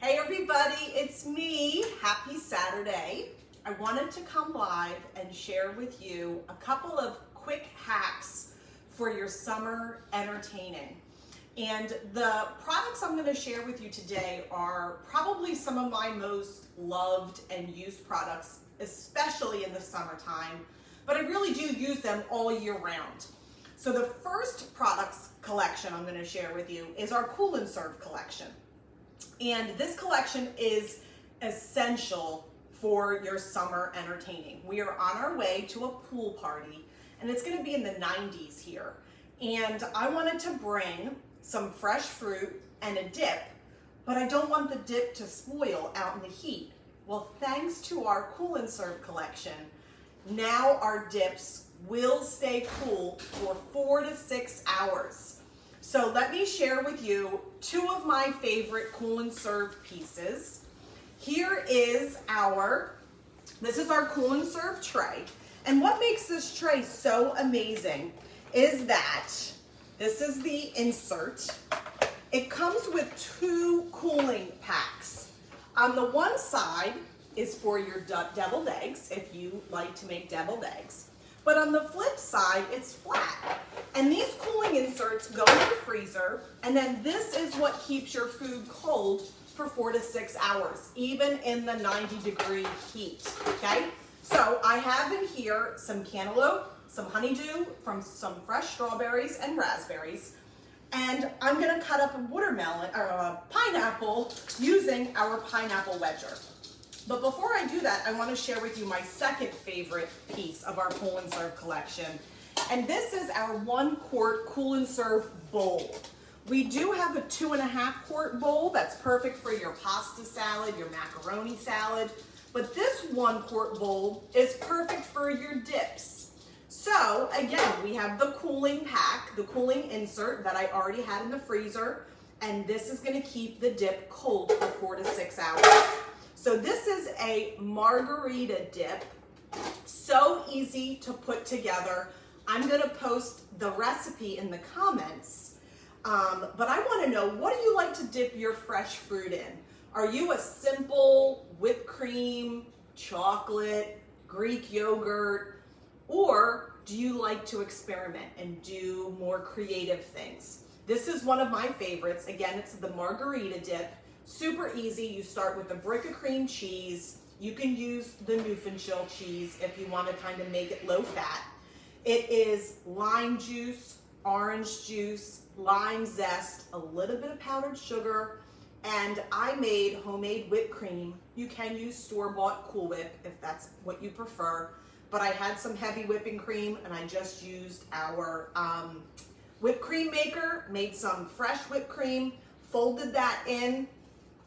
Hey everybody, it's me. Happy Saturday. I wanted to come live and share with you a couple of quick hacks for your summer entertaining. And the products I'm going to share with you today are probably some of my most loved and used products, especially in the summertime, but I really do use them all year round. So the first products collection I'm going to share with you is our Cool and Serve collection. And this collection is essential for your summer entertaining. We are on our way to a pool party, and it's going to be in the 90s here. And I wanted to bring some fresh fruit and a dip, but I don't want the dip to spoil out in the heat. Well, thanks to our Cool and Serve collection, now our dips will stay cool for 4 to 6 hours. So let me share with you two of my favorite Cool and Serve pieces. Here is this is our Cool and Serve tray. And what makes this tray so amazing is that this is the insert. It comes with 2 cooling packs. On the one side is for your deviled eggs, if you like to make deviled eggs. But on the flip side, it's flat. And these cooling inserts go in the freezer, and then this is what keeps your food cold for 4 to 6 hours, even in the 90-degree heat, okay? So I have in here some cantaloupe, some honeydew from some fresh strawberries and raspberries, and I'm gonna cut up a watermelon, or a pineapple, using our pineapple wedger. But before I do that, I want to share with you my second favorite piece of our Cool and Serve collection. And this is our 1-quart Cool and Serve bowl. We do have a 2.5-quart bowl that's perfect for your pasta salad, your macaroni salad. But this 1-quart bowl is perfect for your dips. So again, we have the cooling pack, the cooling insert that I already had in the freezer. And this is going to keep the dip cold for 4 to 6 hours. So this is a margarita dip, so easy to put together. I'm gonna post the recipe in the comments, but I wanna know, what do you like to dip your fresh fruit in? Are you a simple whipped cream, chocolate, Greek yogurt, or do you like to experiment and do more creative things? This is one of my favorites. Again, it's the margarita dip. Super easy. You start with a brick of cream cheese. You can use the Newfoundland cheese if you want to kind of make it low fat. It is lime juice, orange juice, lime zest, a little bit of powdered sugar, and I made homemade whipped cream. You can use store-bought Cool Whip if that's what you prefer, but I had some heavy whipping cream and I just used our whipped cream maker, made some fresh whipped cream, folded that in,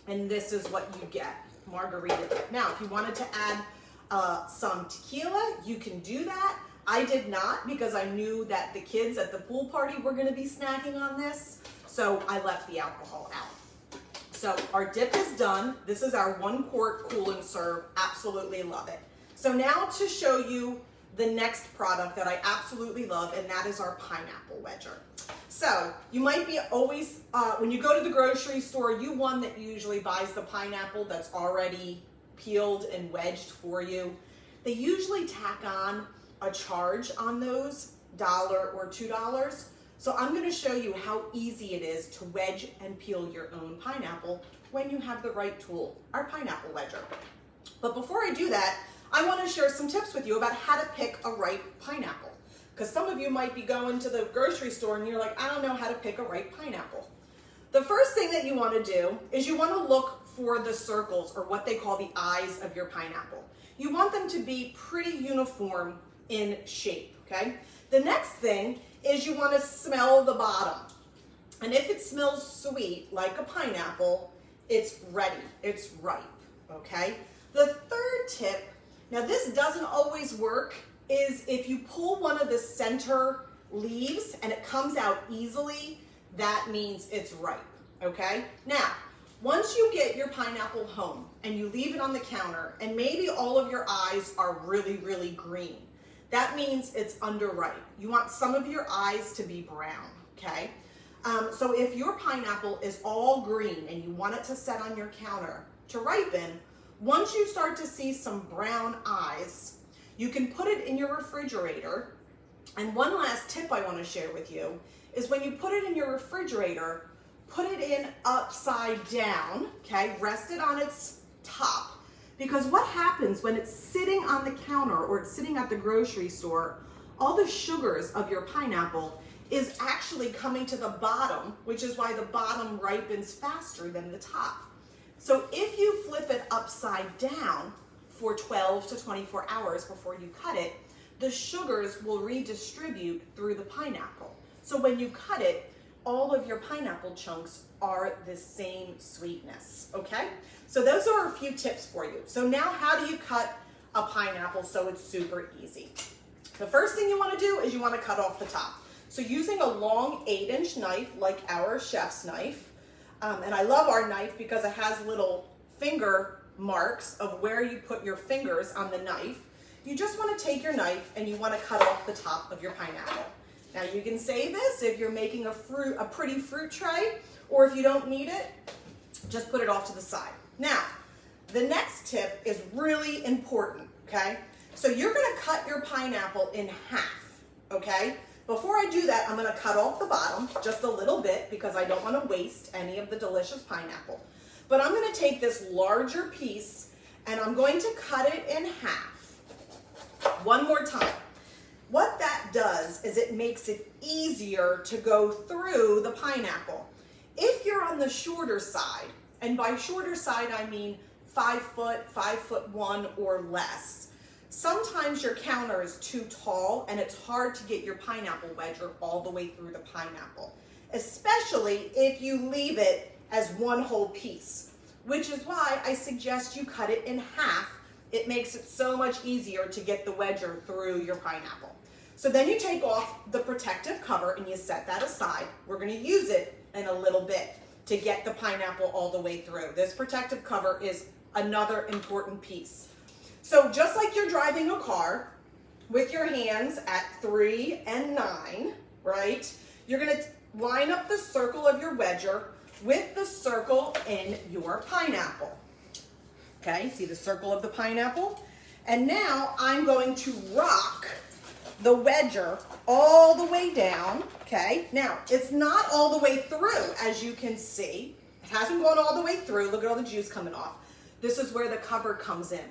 and this is what you get, margarita dip. Now, if you wanted to add some tequila, you can do that. I did not, because I knew that the kids at the pool party were gonna be snacking on this, so I left the alcohol out. So our dip is done. This is our 1-quart Cool and Serve. Absolutely love it. So now to show you the next product that I absolutely love, and that is our pineapple wedger. So you might be always, when you go to the grocery store, you one that usually buys the pineapple that's already peeled and wedged for you. They usually tack on a charge on those, $1 or $2. So I'm going to show you how easy it is to wedge and peel your own pineapple when you have the right tool, our pineapple wedger. But before I do that, I want to share some tips with you about how to pick a ripe pineapple. Because some of you might be going to the grocery store and you're like, I don't know how to pick a ripe pineapple. The first thing that you want to do is you want to look for the circles, or what they call the eyes of your pineapple. You want them to be pretty uniform in shape, okay? The next thing is you want to smell the bottom. And if it smells sweet, like a pineapple, it's ready, it's ripe, okay? The third tip, now this doesn't always work, is if you pull one of the center leaves and it comes out easily, that means it's ripe, okay? Now, once you get your pineapple home and you leave it on the counter and maybe all of your eyes are really, really green, that means it's underripe. You want some of your eyes to be brown, okay? So if your pineapple is all green and you want it to set on your counter to ripen, once you start to see some brown eyes, you can put it in your refrigerator. And one last tip I want to share with you is when you put it in your refrigerator, put it in upside down, okay? Rest it on its top. Because what happens when it's sitting on the counter or it's sitting at the grocery store, all the sugars of your pineapple is actually coming to the bottom, which is why the bottom ripens faster than the top. So if you flip it upside down for 12 to 24 hours before you cut it, the sugars will redistribute through the pineapple. So when you cut it, all of your pineapple chunks are the same sweetness, okay? So those are a few tips for you. So now how do you cut a pineapple so it's super easy? The first thing you want to do is you want to cut off the top. So using a long 8-inch knife like our chef's knife, and I love our knife because it has little finger marks of where you put your fingers on the knife. You just want to take your knife and you want to cut off the top of your pineapple. Now you can save this if you're making a pretty fruit tray, or if you don't need it, just put it off to the side. Now, the next tip is really important, okay? So you're gonna cut your pineapple in half, okay? Before I do that, I'm gonna cut off the bottom just a little bit because I don't wanna waste any of the delicious pineapple. But I'm gonna take this larger piece and I'm going to cut it in half. One more time. What that does is it makes it easier to go through the pineapple. If you're on the shorter side, and by shorter side I mean 5 foot, 5'1" or less, sometimes your counter is too tall and it's hard to get your pineapple wedger all the way through the pineapple, especially if you leave it as one whole piece, which is why I suggest you cut it in half. It makes it so much easier to get the wedger through your pineapple. So then you take off the protective cover and you set that aside. We're going to use it in a little bit to get the pineapple all the way through. This protective cover is another important piece. So just like you're driving a car with your hands at 3 and 9, right? You're going to line up the circle of your wedger with the circle in your pineapple. Okay, see the circle of the pineapple? And now I'm going to rock the wedger all the way down, okay? Now, it's not all the way through, as you can see. It hasn't gone all the way through. Look at all the juice coming off. This is where the cover comes in.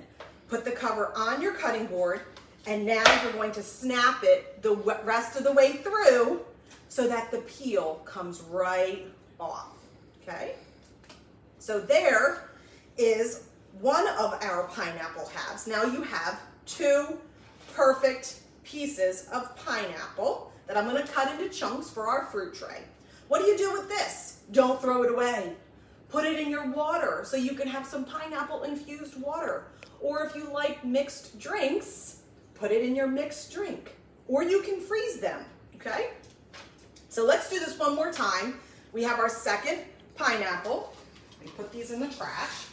Put the cover on your cutting board, and now you're going to snap it the rest of the way through so that the peel comes right off, okay? So there is one of our pineapple halves. Now you have 2 perfect pieces of pineapple that I'm going to cut into chunks for our fruit tray. What do you do with this? Don't throw it away. Put it in your water so you can have some pineapple infused water. Or if you like mixed drinks, put it in your mixed drink. Or you can freeze them, okay? So let's do this one more time. We have our second pineapple. We put these in the trash.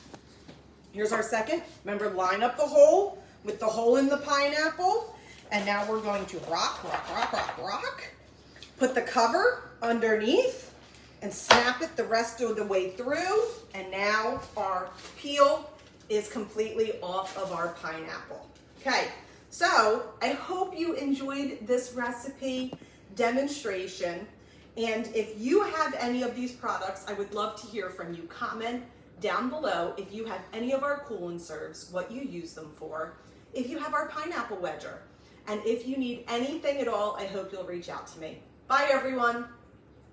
Here's our second. Remember, line up the hole with the hole in the pineapple. And now we're going to rock, rock, rock, rock, rock. Put the cover underneath and snap it the rest of the way through. And now our peel is completely off of our pineapple. Okay, so I hope you enjoyed this recipe demonstration. And if you have any of these products, I would love to hear from you. Comment down below if you have any of our Cool and Serves, what you use them for, if you have our pineapple wedger, and if you need anything at all, I hope you'll reach out to me. Bye everyone.